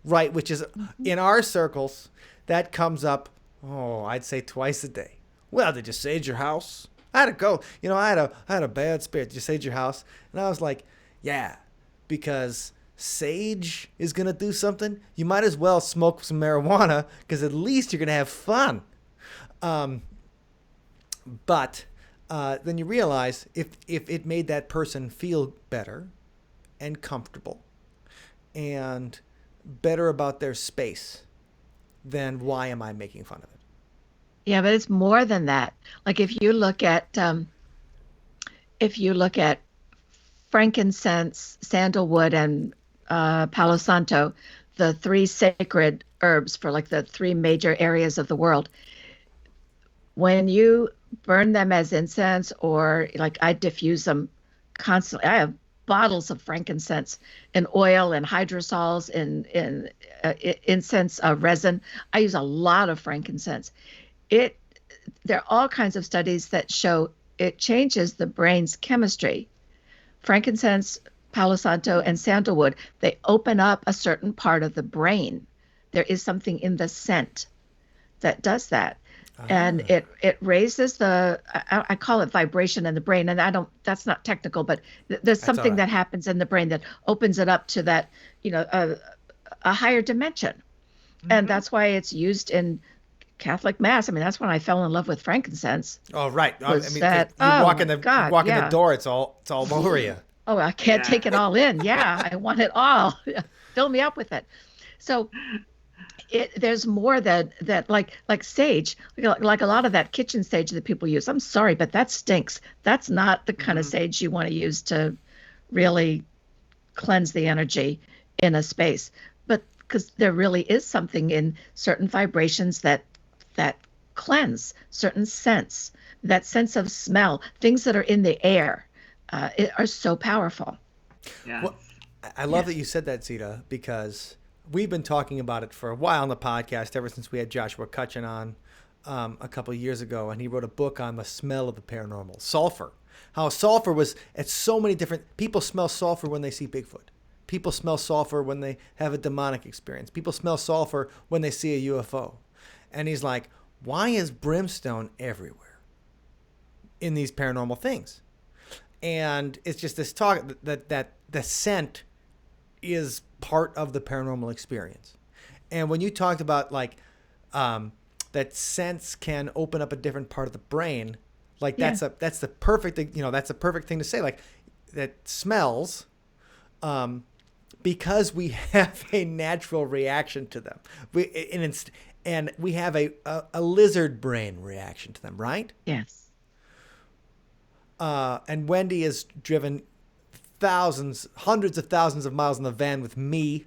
right? Which is, in our circles, that comes up, I'd say twice a day. Well, did you sage your house? I had to go. I had a bad spirit. Did you sage your house? And I was like, yeah, because sage is going to do something. You might as well smoke some marijuana, because at least you're going to have fun. But then you realize if it made that person feel better and comfortable and better about their space, then why am I making fun of it? Yeah, but it's more than that. Like if you look at frankincense, sandalwood, and Palo Santo, the three sacred herbs for like the three major areas of the world, when you burn them as incense, or like I diffuse them constantly. I have bottles of frankincense and oil and hydrosols and incense resin. I use a lot of frankincense. There are all kinds of studies that show it changes the brain's chemistry. Frankincense, Palo Santo, and sandalwood, they open up a certain part of the brain. There is something in the scent that does that. And it raises I call it vibration in the brain. And that's not technical, but there's something right. that happens in the brain that opens it up to that, a higher dimension. And that's why it's used in Catholic Mass. I mean, that's when I fell in love with frankincense. Oh, right. I Was mean, that- you oh walk my in the God, you walk in the yeah. door, it's all over you. Oh, I can't Yeah. take it all in. Yeah, I want it all. Fill me up with it. So there's more that like sage, like a lot of that kitchen sage that people use. I'm sorry, but that stinks. That's not the kind of sage you want to use to really cleanse the energy in a space. But because there really is something in certain vibrations that cleanse, certain scents, that sense of smell, things that are in the air, are so powerful. Yeah. Well, I love that you said that, Zita, because we've been talking about it for a while on the podcast, ever since we had Joshua Cutchin on a couple of years ago, and he wrote a book on the smell of the paranormal, sulfur. How sulfur was at so many different... People smell sulfur when they see Bigfoot. People smell sulfur when they have a demonic experience. People smell sulfur when they see a UFO. And he's like, why is brimstone everywhere in these paranormal things? And it's just this talk that the scent is part of the paranormal experience. And when you talked about that sense can open up a different part of the brain, like that's the perfect thing, that's a perfect thing to say, like that smells, because we have a natural reaction to them. And we have a lizard brain reaction to them, right? Yes. And Wendy has driven hundreds of thousands of miles in the van with me,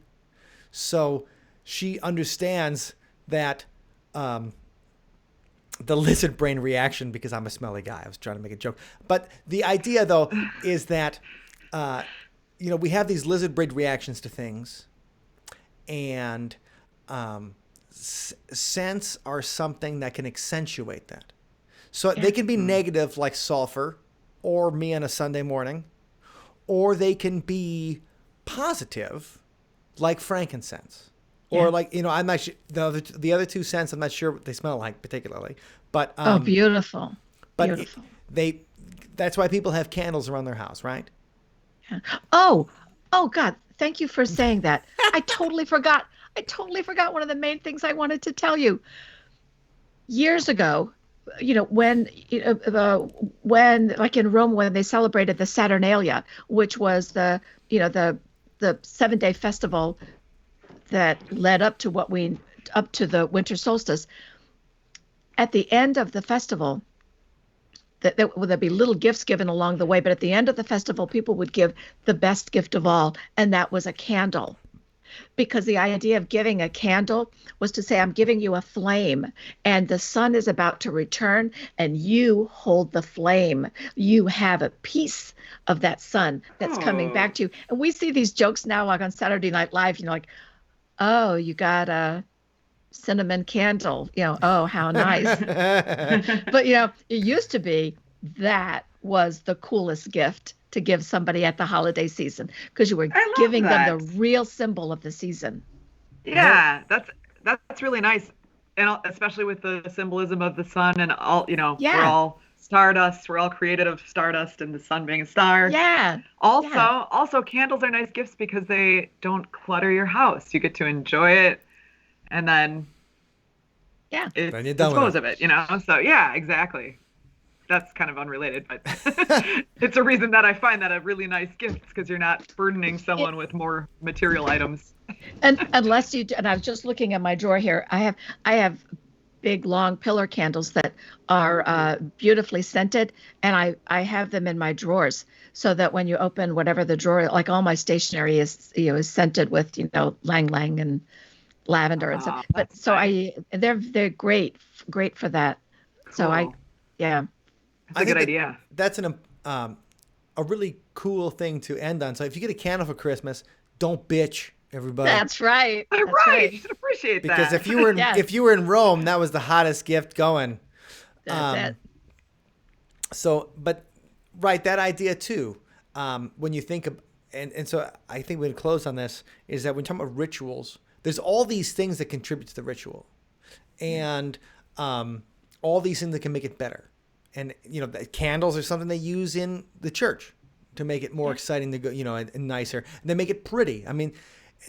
so she understands that the lizard brain reaction, because I'm a smelly guy. I was trying to make a joke, but the idea though is that we have these lizard brain reactions to things, and scents are something that can accentuate that. So they can be negative like sulfur or me on a Sunday morning, or they can be positive like frankincense. Or like, I'm not sure, the other two scents, I'm not sure what they smell like particularly. But Beautiful. but Beautiful. that's why people have candles around their house, right? Yeah. Oh God, thank you for saying that. I totally forgot. One of the main things I wanted to tell you. Years ago, when like in Rome, when they celebrated the Saturnalia, which was the 7-day festival that led up to the winter solstice. At the end of the festival, there'd be little gifts given along the way, but at the end of the festival, people would give the best gift of all, and that was a candle. Because the idea of giving a candle was to say, I'm giving you a flame, and the sun is about to return, and you hold the flame. You have a piece of that sun that's coming back to you. And we see these jokes now, like on Saturday Night Live, like, oh, you got a cinnamon candle, oh, how nice. But, it used to be that was the coolest gift to give somebody at the holiday season, because you were giving them the real symbol of the season. Yeah, that's really nice. And especially with the symbolism of the sun and all, we're all stardust. We're all created of stardust and the sun being a star. Yeah. Also candles are nice gifts because they don't clutter your house. You get to enjoy it and then then you're done dispose of it, So yeah, exactly. That's kind of unrelated, but it's a reason that I find that a really nice gift, because you're not burdening someone with more material items. And unless you do, and I was just looking at my drawer here, I have big long pillar candles that are beautifully scented, and I have them in my drawers, so that when you open whatever the drawer, like all my stationery is is scented with lang lang and lavender and stuff. But so nice. They're great for that. Cool. So That's a good idea. That's a really cool thing to end on. So if you get a candle for Christmas, don't bitch, everybody. That's right. Right. You should appreciate that. Because if you were in Rome, that was the hottest gift going. That's it. So, but right, that idea too. When you think of, and so I think we can close on this, is that when you're talking about rituals, there's all these things that contribute to the ritual, and all these things that can make it better. And the candles are something they use in the church to make it more exciting to go, and nicer. And they make it pretty. I mean,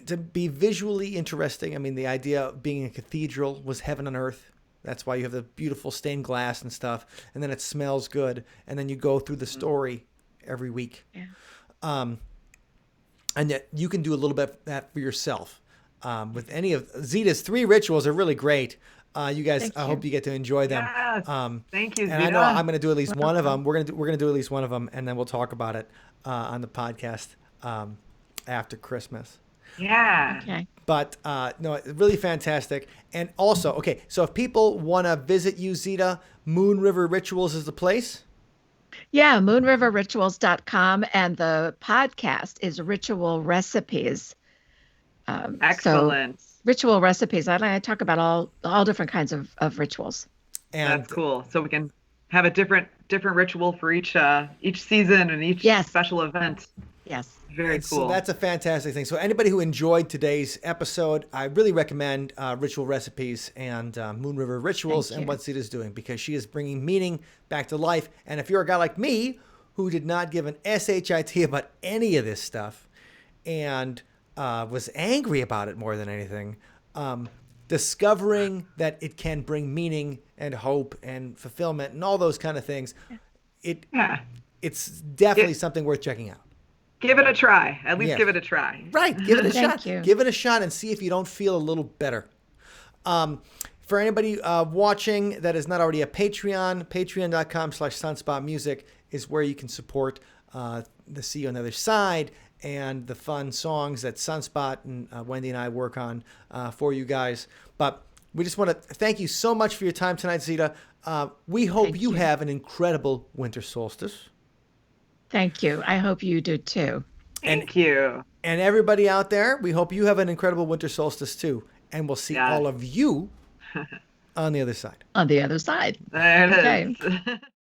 to be visually interesting. I mean, the idea of being a cathedral was heaven on earth. That's why you have the beautiful stained glass and stuff. And then it smells good. And then you go through the story every week. Yeah. And yet you can do a little bit of that for yourself. With any of Zita's 3 rituals are really great. You guys, I hope you get to enjoy them. Yes. Thank you, Zita. And I know I'm going to do at least one of them. We're going to do at least one of them, and then we'll talk about it on the podcast after Christmas. Yeah. Okay. But no, really fantastic. And also, okay, so if people want to visit you, Zita, Moon River Rituals is the place. Yeah, moonriverrituals.com, and the podcast is Ritual Recipes. Excellent. So, ritual recipes. I talk about all different kinds of rituals. And that's cool. So we can have a different ritual for each season and each special event. Yes. Very cool. So that's a fantastic thing. So anybody who enjoyed today's episode, I really recommend Ritual Recipes and Moon River Rituals and what Zita's doing, because she is bringing meaning back to life. And if you're a guy like me who did not give an SHIT about any of this stuff and was angry about it more than anything, discovering that it can bring meaning and hope and fulfillment and all those kind of things, it's definitely something worth checking out. Give it a try. At least give it a try. Right. Give it a Thank shot. you. Give it a shot and see if you don't feel a little better. For anybody watching that is not already a Patreon, patreon.com/sunspotmusic is where you can support the See You on the Other Side and the fun songs that Sunspot and Wendy and I work on for you guys. But we just want to thank you so much for your time tonight, Zita. We hope you have an incredible winter solstice. Thank you. I hope you do too. Thank you. And everybody out there, we hope you have an incredible winter solstice too. And we'll see Yeah. all of you on the other side. On the other side. There it Okay. is.